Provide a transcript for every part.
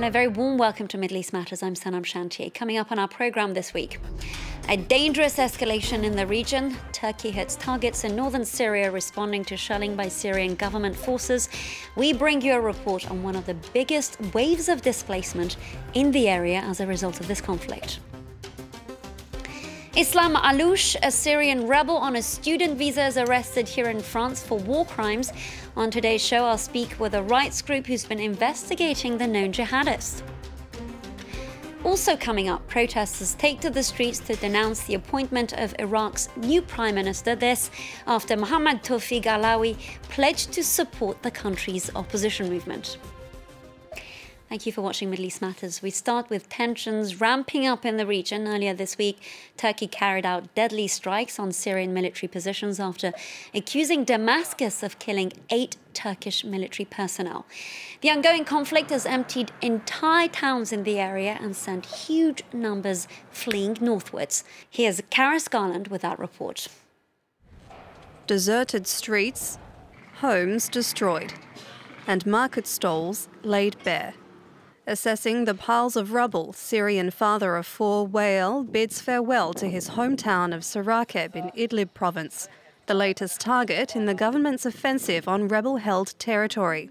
And a very warm welcome to Middle East Matters. I'm Sanam Shantier. Coming up on our programme this week, a dangerous escalation in the region. Turkey hits targets in northern Syria responding to shelling by Syrian government forces. We bring you a report on one of the biggest waves of displacement in the area as a result of this conflict. Islam Alloush, a Syrian rebel on a student visa, is arrested here in France for war crimes. On today's show, I'll speak with a rights group who's been investigating the known jihadist. Also coming up, protesters take to the streets to denounce the appointment of Iraq's new prime minister. This after Mohammed Tawfiq Alawi pledged to support the country's opposition movement. Thank you for watching Middle East Matters. We start with tensions ramping up in the region. Earlier this week, Turkey carried out deadly strikes on Syrian military positions after accusing Damascus of killing 8 Turkish military personnel. The ongoing conflict has emptied entire towns in the area and sent huge numbers fleeing northwards. Here's Karis Garland with that report. Deserted streets, homes destroyed, and market stalls laid bare. Assessing the piles of rubble, Syrian father of 4 Wael bids farewell to his hometown of Sarakeb in Idlib province, the latest target in the government's offensive on rebel-held territory.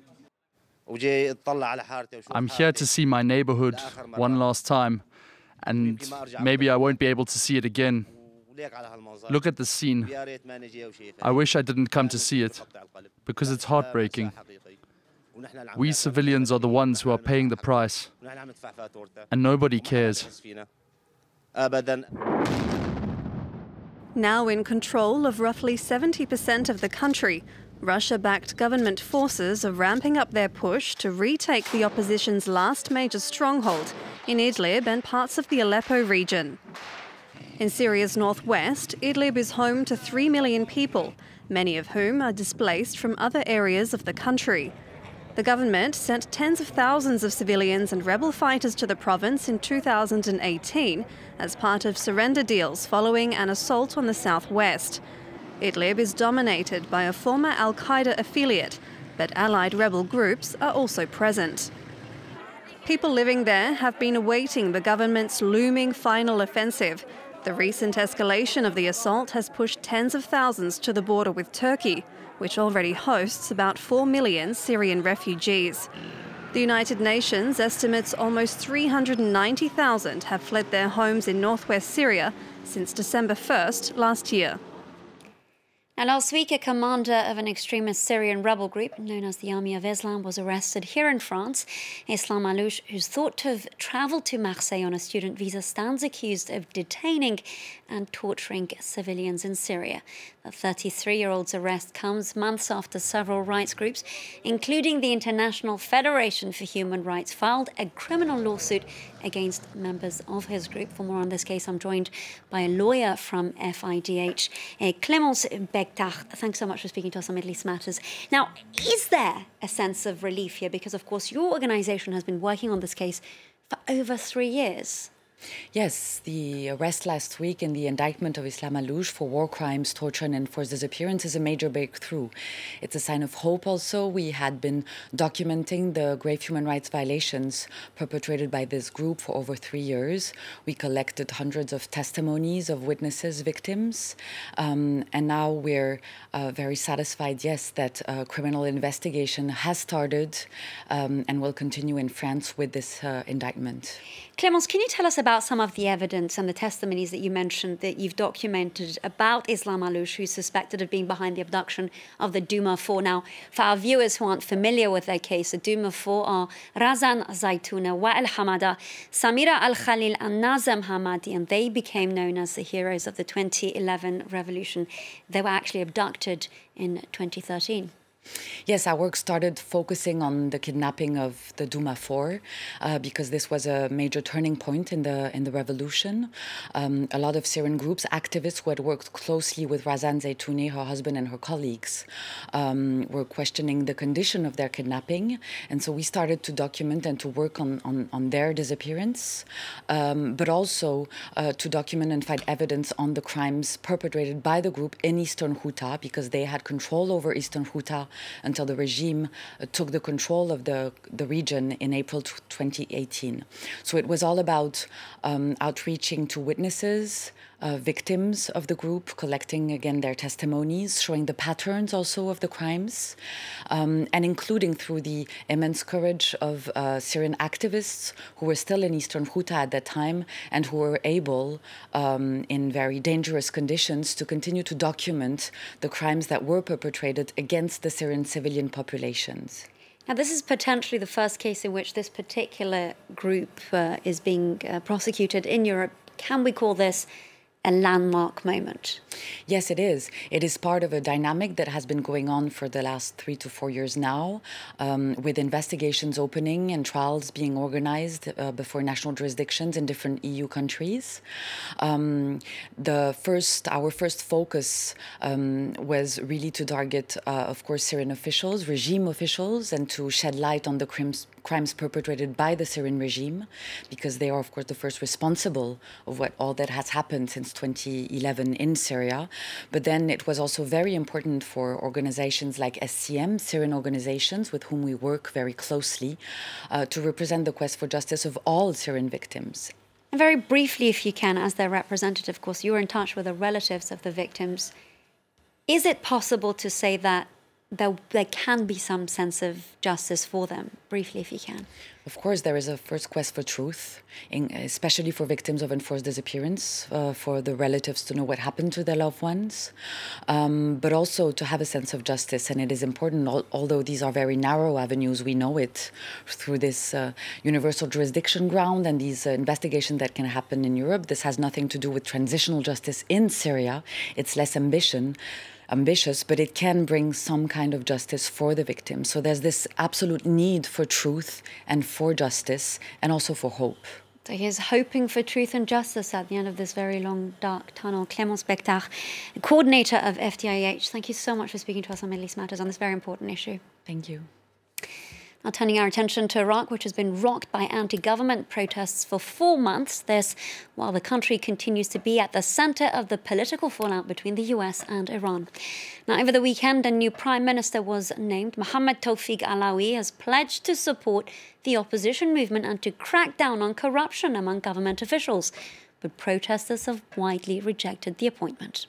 I'm here to see my neighborhood one last time, and maybe I won't be able to see it again. Look at the scene. I wish I didn't come to see it, because it's heartbreaking. We civilians are the ones who are paying the price, and nobody cares. Now in control of roughly 70% of the country, Russia-backed government forces are ramping up their push to retake the opposition's last major stronghold in Idlib and parts of the Aleppo region. In Syria's northwest, Idlib is home to 3 million people, many of whom are displaced from other areas of the country. The government sent tens of thousands of civilians and rebel fighters to the province in 2018 as part of surrender deals following an assault on the southwest. Idlib is dominated by a former al-Qaeda affiliate, but allied rebel groups are also present. People living there have been awaiting the government's looming final offensive. The recent escalation of the assault has pushed tens of thousands to the border with Turkey, which already hosts about 4 million Syrian refugees. The United Nations estimates almost 390,000 have fled their homes in northwest Syria since December 1st last year. Now, last week, a commander of an extremist Syrian rebel group known as the Army of Islam was arrested here in France. Islam Alloush, who's thought to have travelled to Marseille on a student visa, stands accused of detaining and torturing civilians in Syria. The 33-year-old's arrest comes months after several rights groups, including the International Federation for Human Rights, filed a criminal lawsuit against members of his group. For more on this case, I'm joined by a lawyer from FIDH, Clémence Bectarte. Thanks so much for speaking to us on Middle East Matters. Now, is there a sense of relief here? Because, of course, your organisation has been working on this case for over 3 years. Yes, the arrest last week and the indictment of Islam Alloush for war crimes, torture and enforced disappearance is a major breakthrough. It's a sign of hope also. We had been documenting the grave human rights violations perpetrated by this group for over 3 years. We collected hundreds of testimonies of witnesses, victims, and now we're very satisfied, yes, that a criminal investigation has started and will continue in France with this indictment. Clémence, can you tell us about some of the evidence and the testimonies that you mentioned that you've documented about Islam Alloush, who's suspected of being behind the abduction of the Douma Four? Now, for our viewers who aren't familiar with their case, the Douma Four are Razan Zaitouna, Wael Hamada, Samira Al-Khalil and Nazem Hamadi, and they became known as the heroes of the 2011 revolution. They were actually abducted in 2013. Yes, our work started focusing on the kidnapping of the Douma Four because this was a major turning point in the revolution. A lot of Syrian groups, activists who had worked closely with Razan Zaitouni, her husband and her colleagues, were questioning the condition of their kidnapping. And so we started to document and to work on their disappearance, but also to document and find evidence on the crimes perpetrated by the group in Eastern Ghouta, because they had control over Eastern Ghouta until the regime took the control of the region in April 2018. So it was all about outreaching to witnesses, victims of the group, collecting again their testimonies, showing the patterns also of the crimes, and including through the immense courage of Syrian activists who were still in eastern Ghouta at that time and who were able, in very dangerous conditions, to continue to document the crimes that were perpetrated against the Syrian civilian populations. Now, this is potentially the first case in which this particular group is being prosecuted in Europe. Can we call this a landmark moment? Yes, it is. It is part of a dynamic that has been going on for the last 3 to 4 years now, with investigations opening and trials being organized before national jurisdictions in different EU countries. Our first focus was really to target, of course, Syrian officials, regime officials, and to shed light on the crimes perpetrated by the Syrian regime, because they are, of course, the first responsible of all that has happened since 2011 in Syria. But then it was also very important for organizations like SCM, Syrian organizations with whom we work very closely, to represent the quest for justice of all Syrian victims. And very briefly, if you can, as their representative, of course, you're in touch with the relatives of the victims. Is it possible to say that there can be some sense of justice for them? Briefly, if you can. Of course, there is a first quest for truth, especially for victims of enforced disappearance, for the relatives to know what happened to their loved ones, but also to have a sense of justice. And it is important, although these are very narrow avenues, we know it through this universal jurisdiction ground and these investigations that can happen in Europe. This has nothing to do with transitional justice in Syria. It's less ambitious, but it can bring some kind of justice for the victims. So there's this absolute need for truth and for justice and also for hope. So here's hoping for truth and justice at the end of this very long, dark tunnel. Clémence Bectarte, coordinator of FDIH, thank you so much for speaking to us on Middle East Matters on this very important issue. Thank you. Now turning our attention to Iraq, which has been rocked by anti-government protests for 4 months. This, while the country continues to be at the center of the political fallout between the US and Iran. Now, over the weekend, a new prime minister was named. Mohammed Tawfiq Alawi has pledged to support the opposition movement and to crack down on corruption among government officials. But protesters have widely rejected the appointment.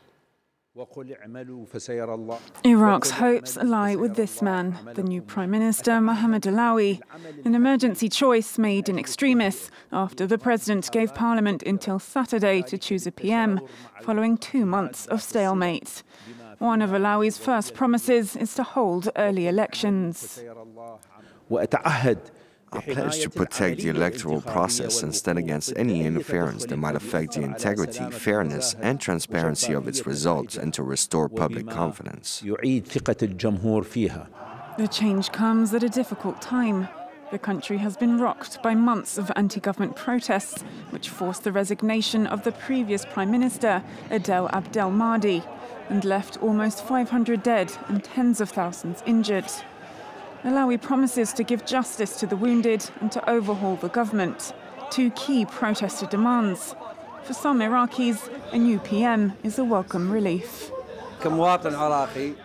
Iraq's hopes lie with this man, the new Prime Minister, Mohammed Alawi, an emergency choice made in extremis after the president gave Parliament until Saturday to choose a PM, following 2 months of stalemate. One of Alawi's first promises is to hold early elections. I pledge to protect the electoral process and stand against any interference that might affect the integrity, fairness and transparency of its results and to restore public confidence. The change comes at a difficult time. The country has been rocked by months of anti-government protests, which forced the resignation of the previous Prime Minister, Adel Abdelmahdi, and left almost 500 dead and tens of thousands injured. Alawi promises to give justice to the wounded and to overhaul the government, 2 key protester demands. For some Iraqis, a new PM is a welcome relief.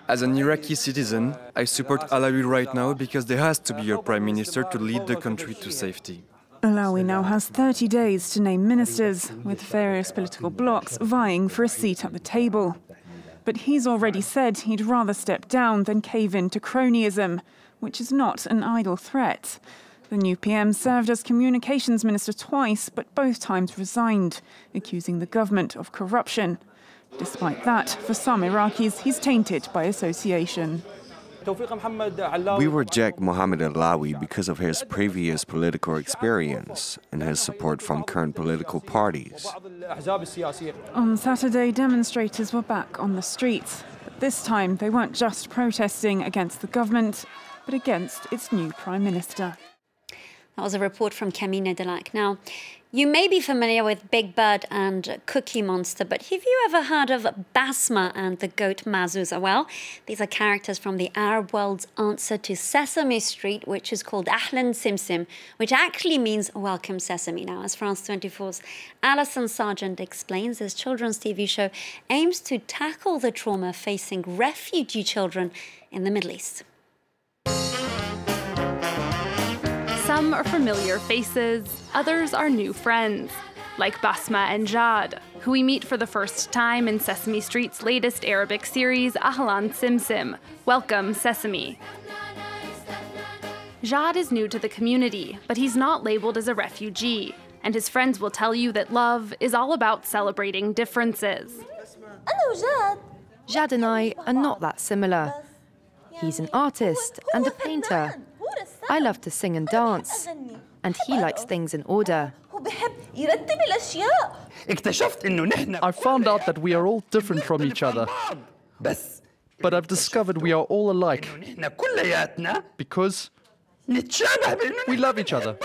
As an Iraqi citizen, I support Alawi right now because there has to be a prime minister to lead the country to safety. Alawi now has 30 days to name ministers, with various political blocs vying for a seat at the table. But he's already said he'd rather step down than cave in to cronyism, which is not an idle threat. The new PM served as communications minister twice, but both times resigned, accusing the government of corruption. Despite that, for some Iraqis, he's tainted by association. We reject Mohammed Alawi because of his previous political experience and his support from current political parties. On Saturday, demonstrators were back on the streets. But this time, they weren't just protesting against the government, but against its new prime minister. That was a report from Camille Delac. Now, you may be familiar with Big Bird and Cookie Monster, but have you ever heard of Basma and the goat Mazouza? Well, these are characters from the Arab world's answer to Sesame Street, which is called Ahlan Simsim, which actually means Welcome Sesame. Now, as France 24's Alison Sargent explains, this children's TV show aims to tackle the trauma facing refugee children in the Middle East. Some are familiar faces, others are new friends, like Basma and Jad, who we meet for the first time in Sesame Street's latest Arabic series, Ahlan Simsim, Welcome Sesame. Jad is new to the community, but he's not labeled as a refugee, and his friends will tell you that love is all about celebrating differences. Jad and I are not that similar. He's an artist and a painter. I love to sing and dance, and he likes things in order. I found out that we are all different from each other, but I've discovered we are all alike because we love each other.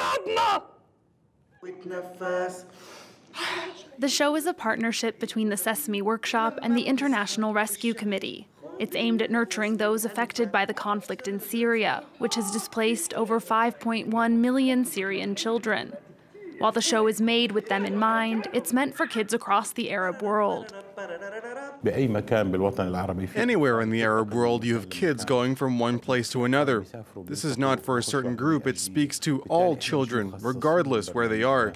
The show is a partnership between the Sesame Workshop and the International Rescue Committee. It's aimed at nurturing those affected by the conflict in Syria, which has displaced over 5.1 million Syrian children. While the show is made with them in mind, it's meant for kids across the Arab world. Anywhere in the Arab world, you have kids going from one place to another. This is not for a certain group. It speaks to all children, regardless where they are.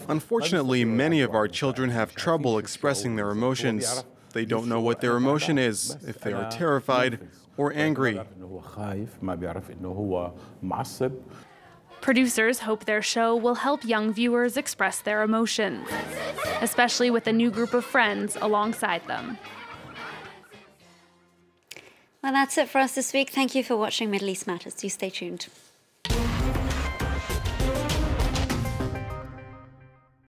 Unfortunately, many of our children have trouble expressing their emotions. They don't know what their emotion is, if they are terrified or angry. Producers hope their show will help young viewers express their emotions, especially with a new group of friends alongside them. Well, that's it for us this week. Thank you for watching Middle East Matters. Do stay tuned.